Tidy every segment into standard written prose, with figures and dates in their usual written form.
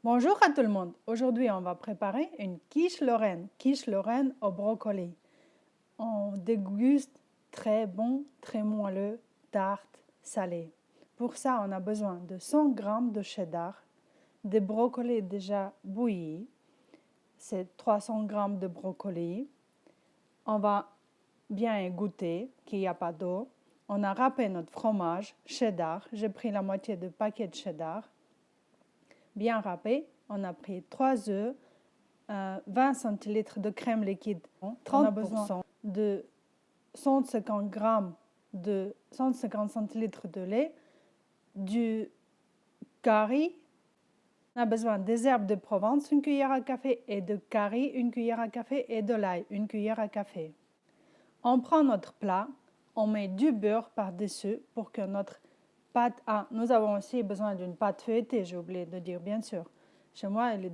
Bonjour à tout le monde. Aujourd'hui, on va préparer une quiche Lorraine au brocoli. On déguste très bon, très moelleux, tarte salée. Pour ça, on a besoin de 100 g de cheddar, des brocolis déjà bouillis, c'est 300 g de brocolis. On va bien goûter qu'il n'y a pas d'eau. On a râpé notre fromage cheddar. J'ai pris la moitié de paquet de cheddar. Bien râpé, on a pris 3 œufs, 20 centilitres de crème liquide, 30%. On a besoin de 150 g de 150 centilitres de lait, du curry. On a besoin des herbes de Provence, une cuillère à café, et de curry, une cuillère à café, et de l'ail, une cuillère à café. On prend notre plat, on met du beurre par-dessus pour que notre pâte... Ah, nous avons aussi besoin d'une pâte feuilletée, j'ai oublié de dire, bien sûr. Chez moi, elle est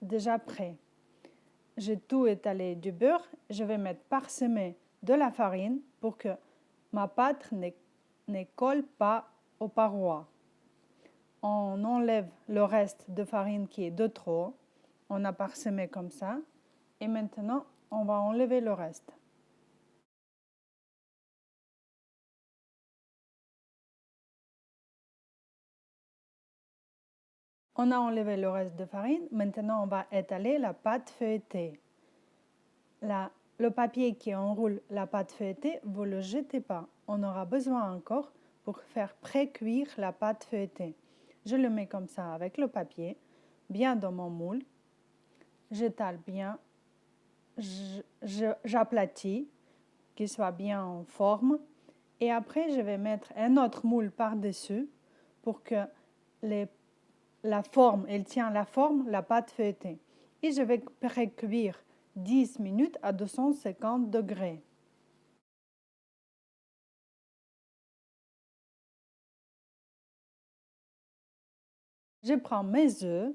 déjà prête. J'ai tout étalé du beurre. Je vais mettre parsemé de la farine pour que ma pâte ne colle pas aux parois. On enlève le reste de farine qui est de trop. On a parsemé comme ça. Et maintenant, on va enlever le reste. On a enlevé le reste de farine. Maintenant, on va étaler la pâte feuilletée. Le papier qui enroule la pâte feuilletée, vous ne le jetez pas. On aura besoin encore pour faire pré-cuire la pâte feuilletée. Je le mets comme ça avec le papier, bien dans mon moule. J'étale bien, j'aplatis, qu'il soit bien en forme. Et après, je vais mettre un autre moule par-dessus pour que la forme, elle tient la forme, la pâte feuilletée. Et je vais pré-cuire 10 minutes à 250 degrés. Je prends mes œufs,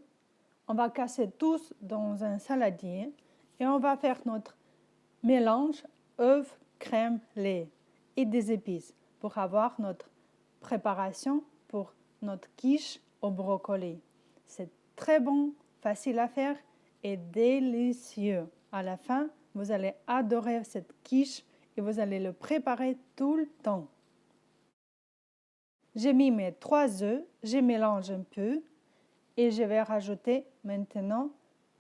on va casser tous dans un saladier et on va faire notre mélange œufs, crème, lait et des épices pour avoir notre préparation pour notre quiche au brocoli. C'est très bon, facile à faire et délicieux. À la fin, vous allez adorer cette quiche et vous allez le préparer tout le temps. J'ai mis mes 3 œufs, je mélange un peu et je vais rajouter maintenant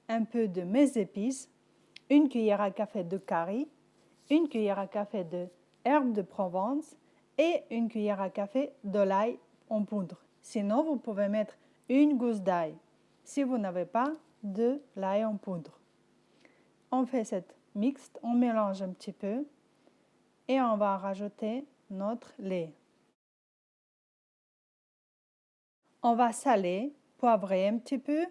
un peu de mes épices, une cuillère à café de curry, une cuillère à café de herbes de Provence et une cuillère à café de l'ail en poudre. Sinon, vous pouvez mettre une gousse d'ail si vous n'avez pas de l'ail en poudre. On fait cette mixte, on mélange un petit peu et on va rajouter notre lait. On va saler, poivrer un petit peu.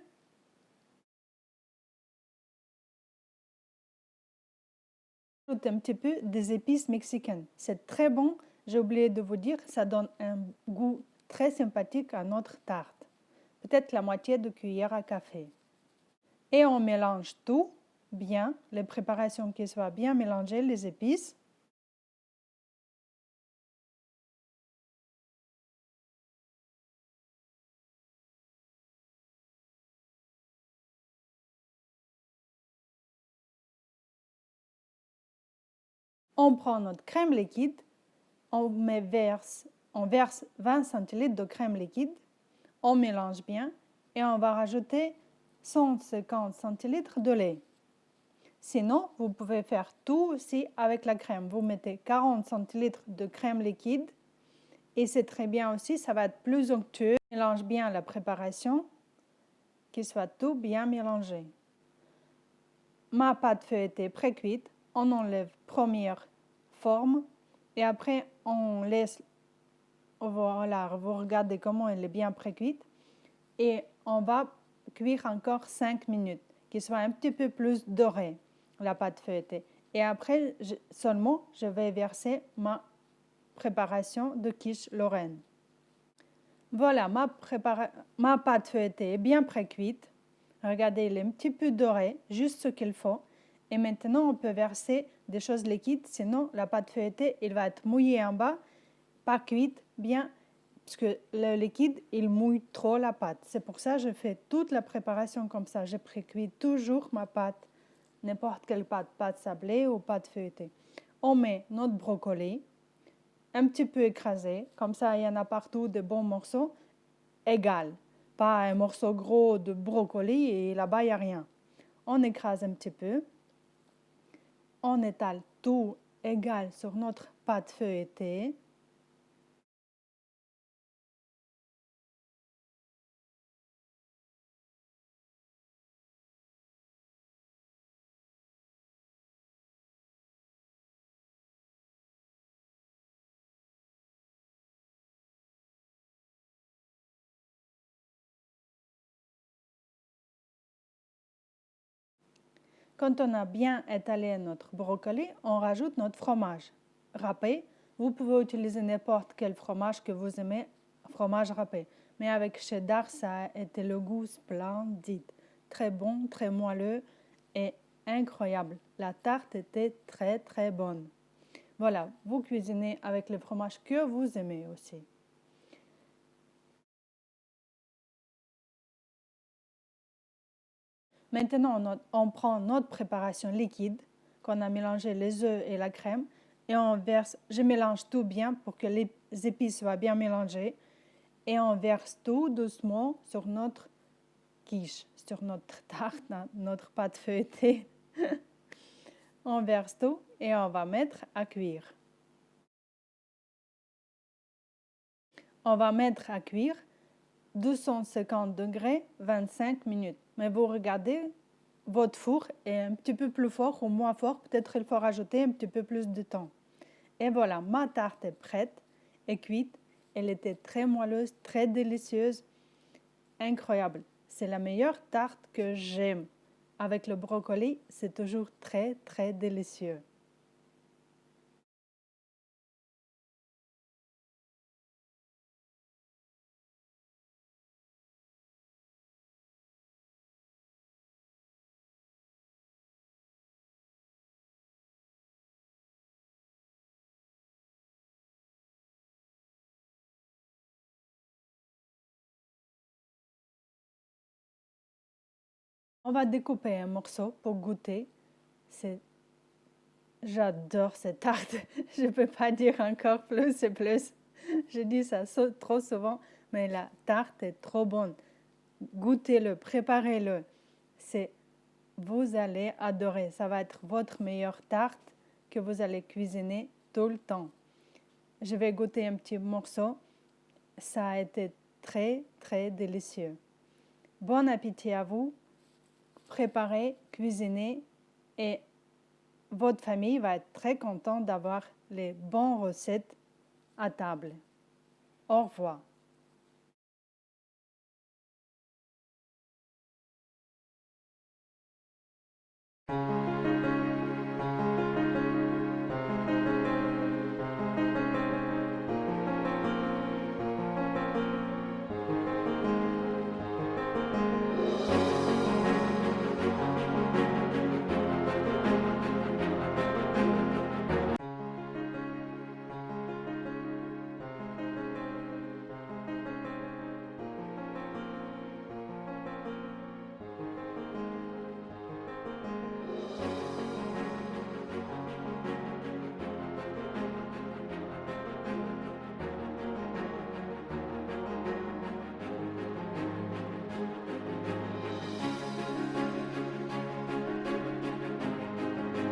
Un petit peu des épices mexicaines. C'est très bon. J'ai oublié de vous dire, ça donne un goût très sympathique à notre tarte. Peut-être la moitié de cuillère à café. Et on mélange tout bien, les préparations qui soient bien mélangées, les épices. On prend notre crème liquide, on verse 20 centilitres de crème liquide, on mélange bien et on va rajouter 150 centilitres de lait. Sinon, vous pouvez faire tout aussi avec la crème. Vous mettez 40 centilitres de crème liquide et c'est très bien aussi, ça va être plus onctueux. Mélange bien la préparation, qu'il soit tout bien mélangé. Ma pâte feuilletée pré-cuite, on enlève première forme et après on laisse, voilà, vous regardez comment elle est bien pré-cuite et on va cuire encore 5 minutes, qu'il soit un petit peu plus doré, la pâte feuilletée. Et après, seulement, je vais verser ma préparation de quiche Lorraine. Voilà, ma pâte feuilletée est bien pré-cuite. Regardez, elle est un petit peu dorée, juste ce qu'il faut. Et maintenant, on peut verser des choses liquides, sinon la pâte feuilletée, elle va être mouillée en bas, pas cuite, bien parce que le liquide, il mouille trop la pâte. C'est pour ça que je fais toute la préparation comme ça. Je précuis toujours ma pâte, n'importe quelle pâte, pâte sablée ou pâte feuilletée. On met notre brocoli, un petit peu écrasé, comme ça il y en a partout de bons morceaux, égal. Pas un morceau gros de brocoli et là-bas il n'y a rien. On écrase un petit peu, on étale tout égal sur notre pâte feuilletée. Quand on a bien étalé notre brocoli, on rajoute notre fromage râpé. Vous pouvez utiliser n'importe quel fromage que vous aimez, fromage râpé. Mais avec cheddar, ça a été le goût splendide. Très bon, très moelleux et incroyable. La tarte était très très bonne. Voilà, vous cuisinez avec le fromage que vous aimez aussi. Maintenant, on prend notre préparation liquide, qu'on a mélangé les œufs et la crème, et on verse, je mélange tout bien pour que les épices soient bien mélangées, et on verse tout doucement sur notre quiche, sur notre tarte, notre pâte feuilletée. On verse tout et on va mettre à cuire. On va mettre à cuire 250 degrés 25 minutes. Mais vous regardez, votre four est un petit peu plus fort ou moins fort. Peut-être il faut rajouter un petit peu plus de temps. Et voilà, ma tarte est prête et cuite. Elle était très moelleuse, très délicieuse, incroyable. C'est la meilleure tarte que j'aime. Avec le brocoli, c'est toujours très, très délicieux. On va découper un morceau pour goûter. C'est J'adore cette tarte. Je ne peux pas dire encore plus et plus. Je dis ça trop souvent, mais la tarte est trop bonne. Goûtez-le, préparez-le. C'est, vous allez adorer. Ça va être votre meilleure tarte que vous allez cuisiner tout le temps. Je vais goûter un petit morceau. Ça a été très, très délicieux. Bon appétit à vous. Préparez, cuisinez et votre famille va être très contente d'avoir les bonnes recettes à table. Au revoir.